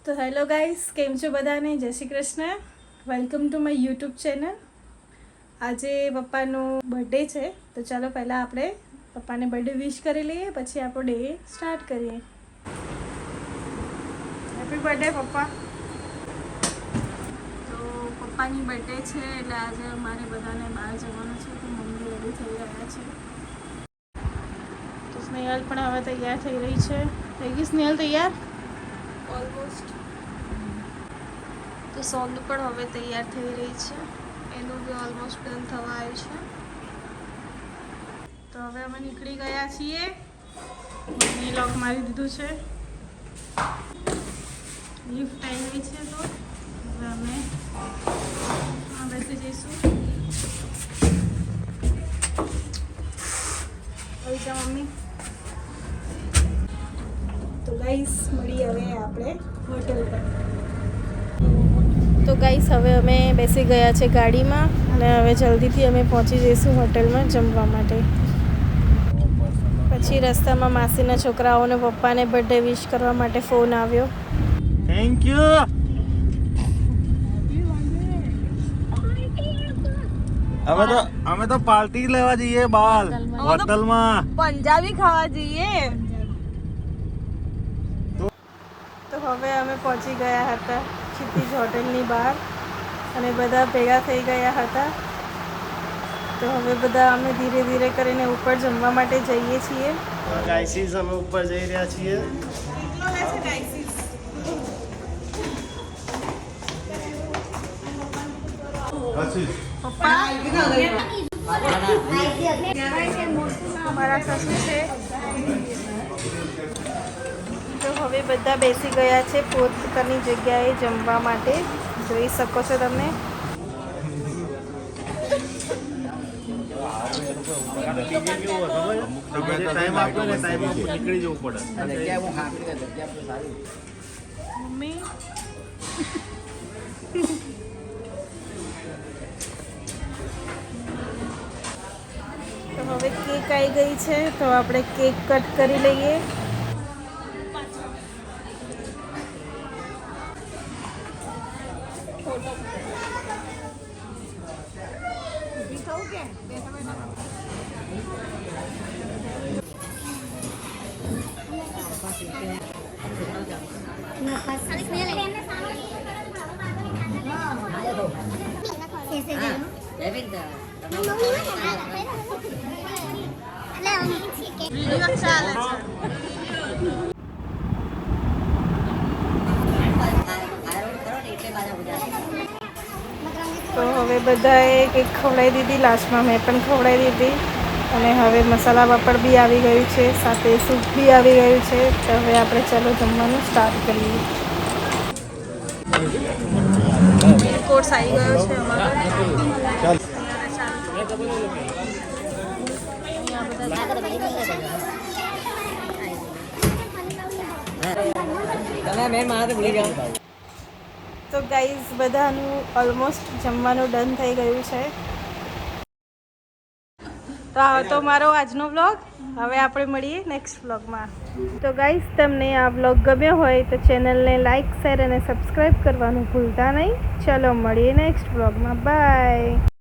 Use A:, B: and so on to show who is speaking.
A: તો hello guys, કેમ છો બધાને? જય Shri Krishna. Welcome to my YouTube channel. આજે પપ્પાનો બર્થડે છે, તો ચાલો પહેલાં આપણે પપ્પાને બર્થડે વિશ કરી લઈએ, પછી આપણો ડે સ્ટાર્ટ કરીએ. હેપી બર્થડે પપ્પા. તો પપ્પાની બર્થડે છે એટલે આજે અમારે બધાને બહાર જવાનું છે, તો મમ્મી રેડી થઈ રહ્યા છે. તો સ્નેહલ પણ હવે તૈયાર થઈ રહી છે. થઈ ગઈ સ્નેહલ તૈયાર? ઓલમોસ્ટ. તો સોનું પણ હવે તૈયાર થઈ રહી છે, એનું બી ઓલમોસ્ટ ડન થવા આવ્યું છે. તો હવે અમે નીકળી ગયા છીએ. મમ્મી લોક મારી દીધું છે, લિફ્ટ આવી ગઈ છે. તો હવે અમે બેસી જઈશું. આવી જાઓ મમ્મી. તો ગાઈસ મળીએ હવે આપણે હોટલ પર. તો ગાઈસ હવે અમે બેસી ગયા છે ગાડીમાં અને હવે જલ્દીથી અમે પહોંચી જઈશું હોટલમાં જમવા માટે. પછી રસ્તામાં માસીના છોકરાઓને પપ્પાને બર્થડે વિશ કરવા માટે ફોન આવ્યો.
B: Thank you. અમે તો પાર્ટી લેવા જઈએ બહાર હોટલમાં,
C: પંજાબી ખાવા જઈએ.
A: તો હવે અમે પહોંચી ગયા હતા ક્ષિતિજ હોટલની બહાર અને બધા ભેગા થઈ ગયા હતા. તો હવે બધા અમે ધીરે ધીરે કરીને ઉપર જમવા માટે જઈએ છીએ.
B: ગાઈસીસ અમે ઉપર જઈ રહ્યા છીએ.
A: અમારા સાસુ છે. તો હવે બધા બેસી ગયા છે પોતપોતાની જગ્યાએ જમવા માટે. જોઈ શકો છો તમે.
B: ટાઈમ આપો ને ટાઈમ નીકળી જવું પડે.
A: મમ્મી તો હવે કેક આવી ગઈ છે, તો આપણે કેક કટ કરી લઈએ. તો હવે બધાએ કેક ખવડાવી દીધી. લાસ્ટમાં મેં પણ ખવડાવી દીધી. અને હવે મસાલા પાપડ બી આવી ગયું છે, સાથે સૂપ બી આવી ગયું છે. તો હવે આપણે ચાલો જમવાનું સ્ટાર્ટ કરીએ. કોર્સ આવી ગયો છે અમારો. તો ગાઈઝ બધાનું ઓલમોસ્ટ જમવાનું ડન થઈ ગયું છે. તો આ તો મારો આજનો વ્લોગ. હવે આપણે મળીએ નેક્સ્ટ વ્લોગમાં. તો ગાઈઝ તમને આ વ્લોગ ગમ્યો હોય તો ચેનલને લાઇક, શેર અને સબસ્ક્રાઈબ કરવાનું ભૂલતા નહીં. ચલો મળીએ નેક્સ્ટ વ્લોગમાં. બાય.